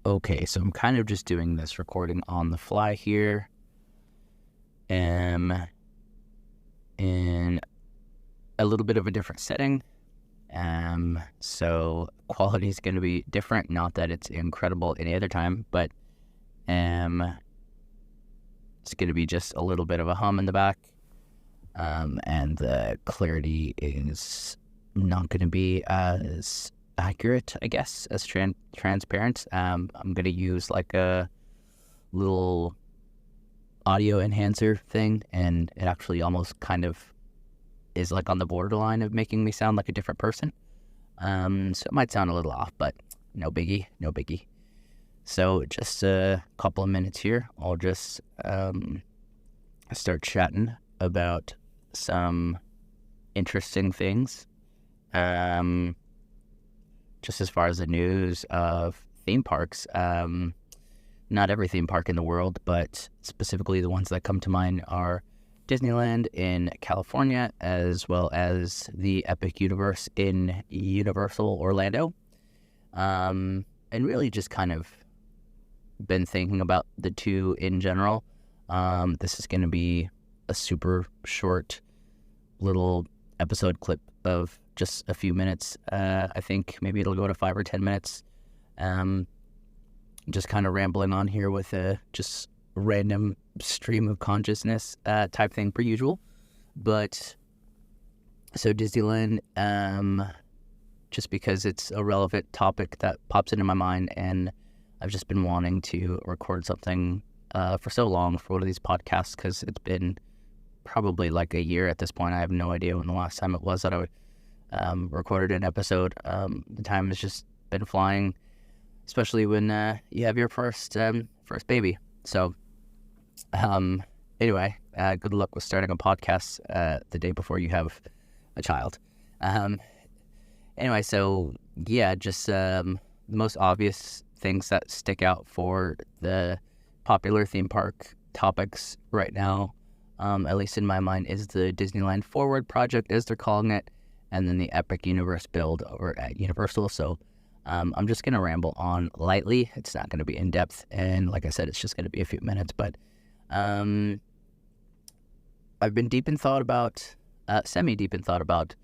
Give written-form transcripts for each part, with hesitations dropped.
Okay, so I'm kind of just doing this recording on the fly here. In a little bit of a different setting. So quality is going to be different. Not that it's incredible any other time, but it's going to be just a little bit of a hum in the back. And the clarity is not going to be as accurate, I guess, as transparent. I'm going to use like a little audio enhancer thing, and it actually almost kind of is like on the borderline of making me sound like a different person. So it might sound a little off, but no biggie. So just a couple of minutes here, I'll just start chatting about some interesting things. Just as far as the news of theme parks, not every theme park in the world, but specifically the ones that come to mind are Disneyland in California, as well as the Epic Universe in Universal Orlando. And really just kind of been thinking about the two in general. This is going to be a super short little episode clip of just a few minutes. I think maybe it'll go to 5 or 10 minutes. Just kind of rambling on here with a just random stream of consciousness type thing per usual. But so Disneyland, just because it's a relevant topic that pops into my mind, and I've just been wanting to record something for so long for one of these podcasts, because it's been probably like a year at this point. I have no idea when the last time it was that I recorded an episode. The time has just been flying, especially when you have your first baby. So anyway, good luck with starting a podcast the day before you have a child. Anyway, so yeah, just the most obvious things that stick out for the popular theme park topics right now, at least in my mind, is the Disneyland Forward project, as they're calling it, and then the Epic Universe build over at Universal. So I'm just going to ramble on lightly. It's not going to be in-depth, and like I said, it's just going to be a few minutes, but I've been semi-deep in thought about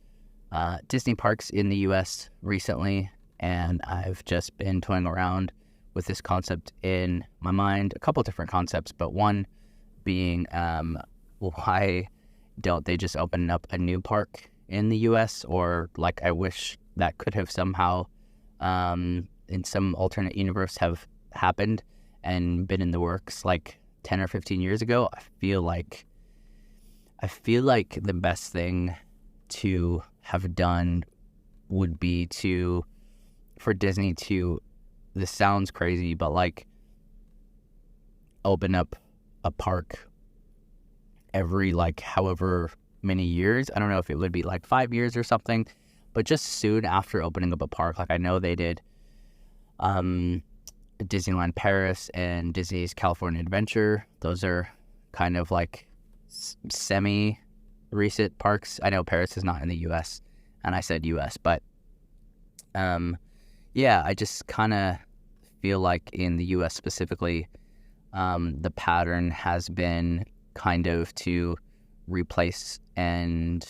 Disney parks in the U.S. recently, and I've just been toying around with this concept in my mind, a couple different concepts, but one being why don't they just open up a new park in the U.S., or like I wish that could have somehow in some alternate universe have happened and been in the works like 10 or 15 years ago. I feel like the best thing to have done would be for Disney to, this sounds crazy, but like open up a park every like however many years. I don't know if it would be like 5 years or something, but just soon after opening up a park. Like I know they did Disneyland Paris and Disney's California Adventure. Those are kind of like semi-recent parks. I know Paris is not in the U.S., and I said U.S., but yeah, I just kind of feel like in the U.S. specifically, the pattern has been kind of to replace and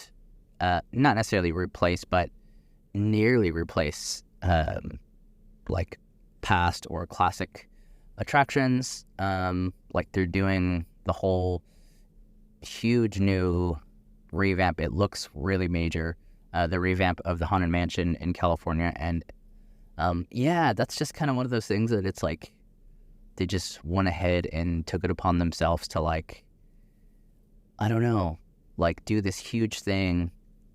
not necessarily replace, but nearly replace like past or classic attractions. Like they're doing the whole huge new revamp. It looks really major. The revamp of the Haunted Mansion in California, and yeah, that's just kind of one of those things that it's like they just went ahead and took it upon themselves to, like, I don't know, like do this huge thing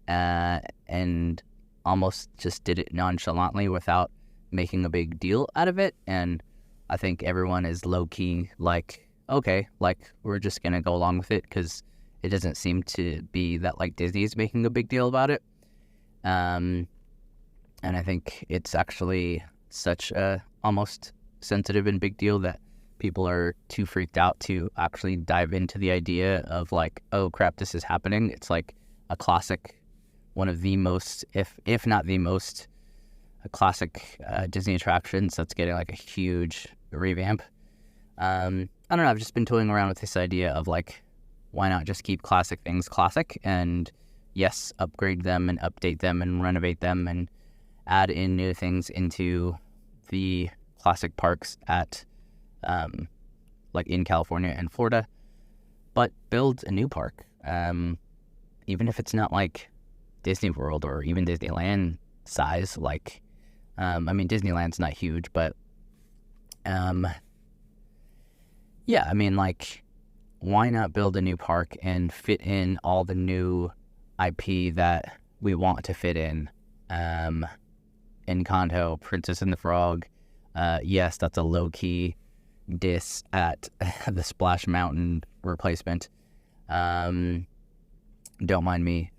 and almost just did it nonchalantly without making a big deal out of it. And I think everyone is low-key like, okay, like we're just gonna go along with it because it doesn't seem to be that like Disney is making a big deal about it. And I think it's actually such a almost sensitive and big deal that people are too freaked out to actually dive into the idea of like, oh crap, this is happening. It's like a classic, one of the most, if not the most classic Disney attractions that's getting like a huge revamp. I don't know, I've just been toying around with this idea of like, why not just keep classic things classic and yes, upgrade them and update them and renovate them and add in new things into the classic parks at like in California and Florida, but build a new park. Even if it's not like Disney World or even Disneyland size, like, I mean, Disneyland's not huge, but, yeah, I mean, like, why not build a new park and fit in all the new IP that we want to fit in? Encanto, Princess and the Frog. Yes, that's a low-key diss at the Splash Mountain replacement. Don't mind me.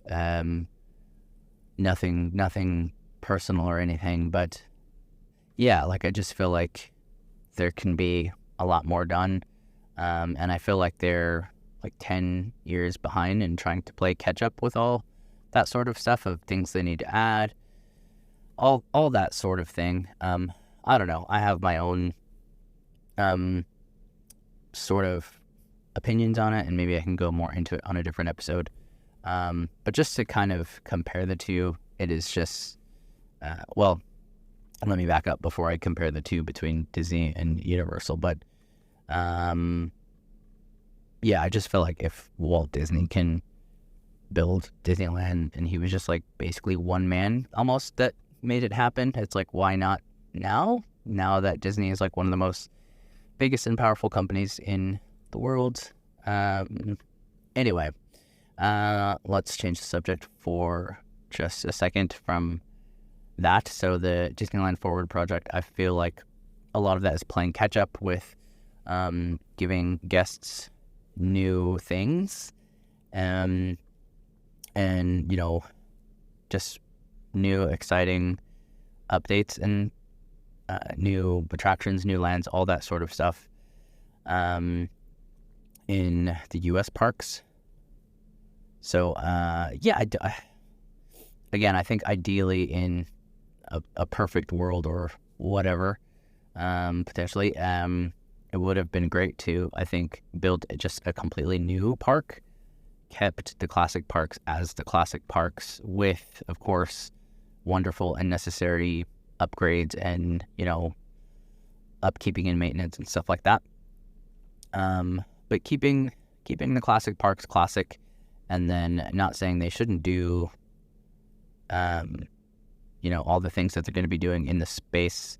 Nothing personal or anything, but yeah, like I just feel like there can be a lot more done. And I feel like they're like 10 years behind and trying to play catch up with all that sort of stuff of things they need to add, all that sort of thing. I don't know. I have my own sort of opinions on it, and maybe I can go more into it on a different episode. But just to kind of compare the two, it is just, well, let me back up before I compare the two between Disney and Universal. But yeah, I just feel like if Walt Disney can build Disneyland and he was just like basically one man almost that made it happen, it's like, why not now that Disney is like one of the most biggest and powerful companies in the world. Anyway, let's change the subject for just a second from that. So the Disneyland Forward project, I feel like a lot of that is playing catch up with giving guests new things and you know, just new exciting updates and new attractions, new lands, all that sort of stuff in the US parks. So yeah, again, I think ideally in a perfect world or whatever, potentially, it would have been great to, I think, build just a completely new park, kept the classic parks as the classic parks with, of course, wonderful and necessary upgrades and, you know, upkeeping and maintenance and stuff like that. But keeping the classic parks classic, and then not saying they shouldn't do, you know, all the things that they're going to be doing in the space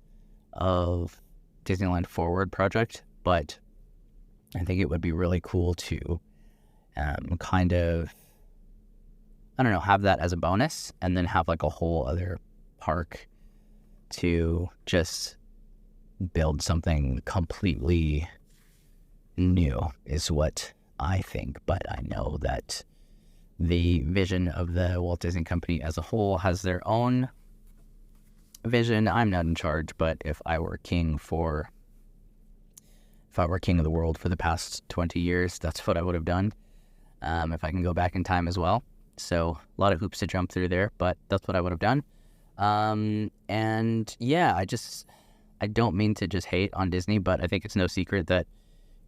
of Disneyland Forward project, but I think it would be really cool to kind of, I don't know, have that as a bonus and then have like a whole other park to just build something completely new is what I think. But I know that the vision of the Walt Disney Company as a whole has their own vision. I'm not in charge, but if I were king of the world for the past 20 years, that's what I would have done. If I can go back in time as well. So a lot of hoops to jump through there, but that's what I would have done. And yeah, I don't mean to just hate on Disney, but I think it's no secret that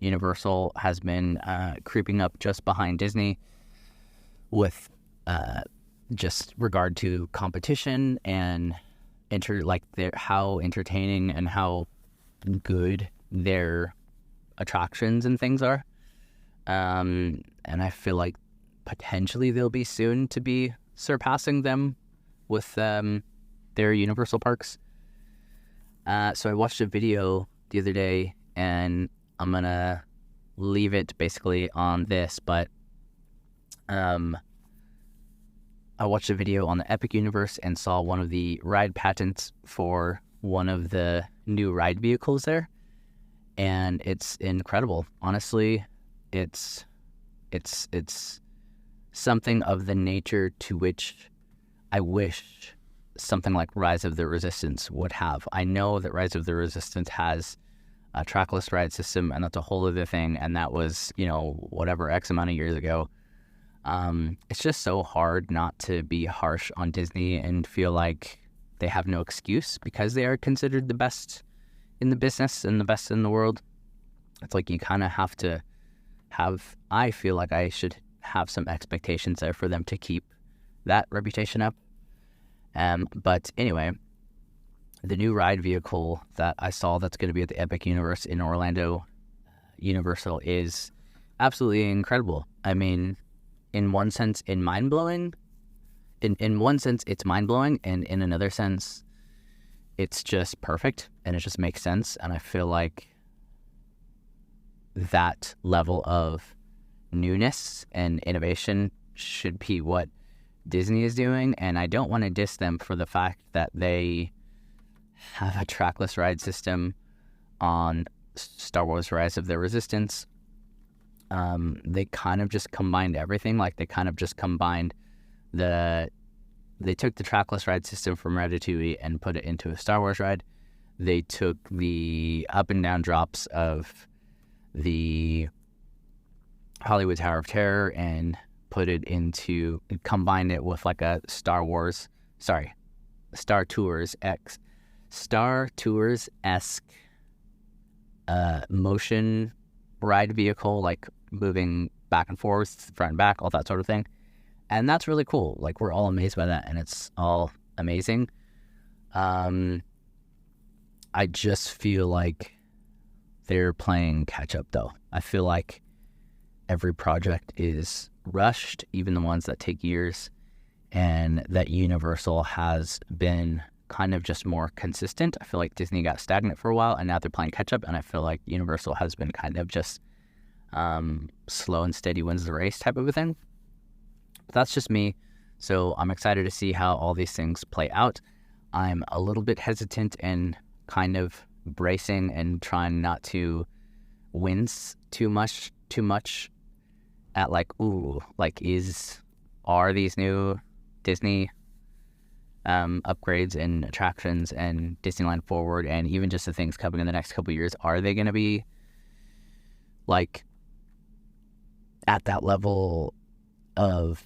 Universal has been creeping up just behind Disney with just regard to competition and how entertaining and how good their attractions and things are. And I feel like potentially they'll be soon to be surpassing them with their Universal parks. So I watched a video the other day, and I'm gonna leave it basically on this, but I watched a video on the Epic Universe and saw one of the ride patents for one of the new ride vehicles there, and it's incredible. Honestly, it's something of the nature to which I wish something like Rise of the Resistance would have. I know that Rise of the Resistance has a trackless ride system, and that's a whole other thing, and that was, you know, whatever, X amount of years ago. It's just so hard not to be harsh on Disney and feel like they have no excuse because they are considered the best in the business and the best in the world. It's like you kind of have to have, I feel like I should have some expectations there for them to keep that reputation up. But anyway, the new ride vehicle that I saw that's going to be at the Epic Universe in Orlando, Universal, is absolutely incredible. I mean, in one sense, mind-blowing. In one sense, it's mind-blowing, and in another sense, it's just perfect, and it just makes sense. And I feel like that level of newness and innovation should be what Disney is doing. And I don't want to diss them for the fact that they have a trackless ride system on Star Wars Rise of the Resistance. They kind of just combined everything. Like, they kind of just combined they took the trackless ride system from Ratatouille and put it into a Star Wars ride. They took the up and down drops of the Hollywood Tower of Terror and combined it with like a Star Tours-esque motion ride vehicle, like moving back and forth, front and back, all that sort of thing. And that's really cool. Like, we're all amazed by that, and it's all amazing. I just feel like they're playing catch up, though. I feel like every project is rushed, even the ones that take years, and that Universal has been kind of just more consistent. I feel like Disney got stagnant for a while, and now they're playing catch up, and I feel like Universal has been kind of just slow and steady wins the race type of a thing. But that's just me. So I'm excited to see how all these things play out. I'm a little bit hesitant and kind of bracing and trying not to wince too much at like, are these new Disney upgrades and attractions and Disneyland Forward and even just the things coming in the next couple of years, are they going to be like at that level of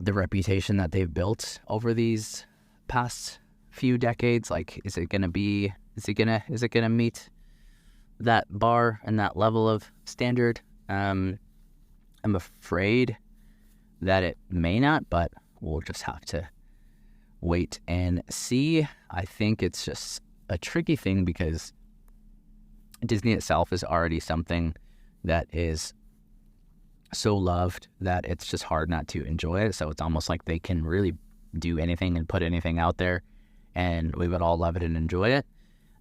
the reputation that they've built over these past few decades? Like, is it gonna meet that bar and that level of standard? I'm afraid that it may not, but we'll just have to wait and see. I think it's just a tricky thing because Disney itself is already something that is so loved that it's just hard not to enjoy it. So it's almost like they can really do anything and put anything out there and we would all love it and enjoy it.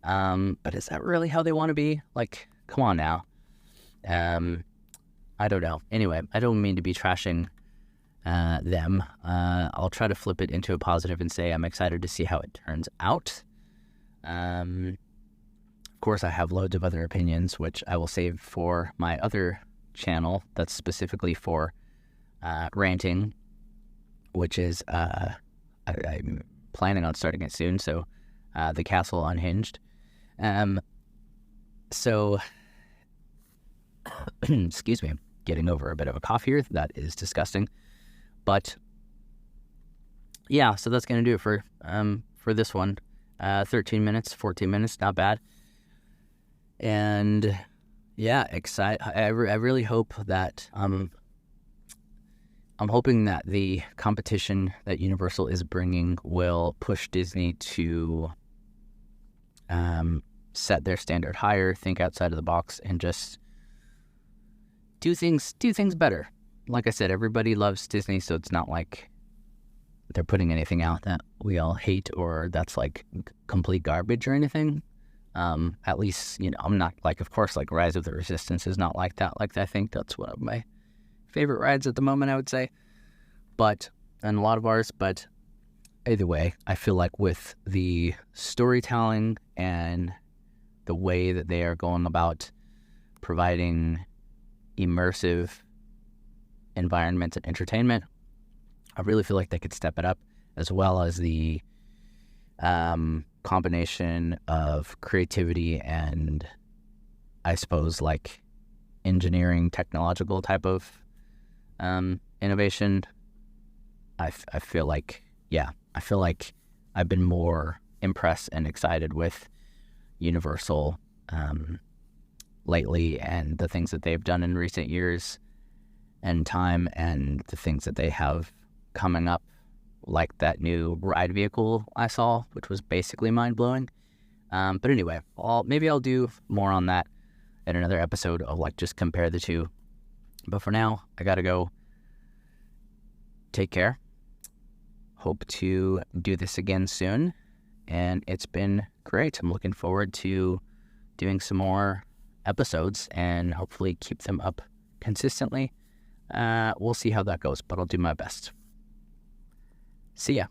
But is that really how they want to be? Like, come on now. I don't know. Anyway, I don't mean to be trashing them. I'll try to flip it into a positive and say I'm excited to see how it turns out. Of course, I have loads of other opinions, which I will save for my other channel that's specifically for ranting, which is I'm planning on starting it soon. So The Castle Unhinged. So excuse me, I'm getting over a bit of a cough here. That is disgusting. But yeah, so that's gonna do it for this one. 13 minutes, 14 minutes, not bad. And yeah, I really hope that I'm hoping that the competition that Universal is bringing will push Disney to set their standard higher, think outside of the box, and just do things better. Like I said, everybody loves Disney, so it's not like they're putting anything out that we all hate or that's like complete garbage or anything. At least, I'm not like, of course, like Rise of the Resistance is not like that. Like, I think that's one of my favorite rides at the moment, I would say. And a lot of ours, but either way, I feel like with the storytelling and the way that they are going about providing immersive environments and entertainment, I really feel like they could step it up, as well as the combination of creativity and, I suppose, like engineering, technological type of innovation. I feel like I've been more impressed and excited with Universal lately, and the things that they've done in recent years and time, and the things that they have coming up, like that new ride vehicle I saw, which was basically mind-blowing. But anyway, maybe I'll do more on that in another episode of like just compare the two. But for now, I gotta go. Take care. Hope to do this again soon. And it's been great. I'm looking forward to doing some more episodes and hopefully keep them up consistently. We'll see how that goes, but I'll do my best. See ya.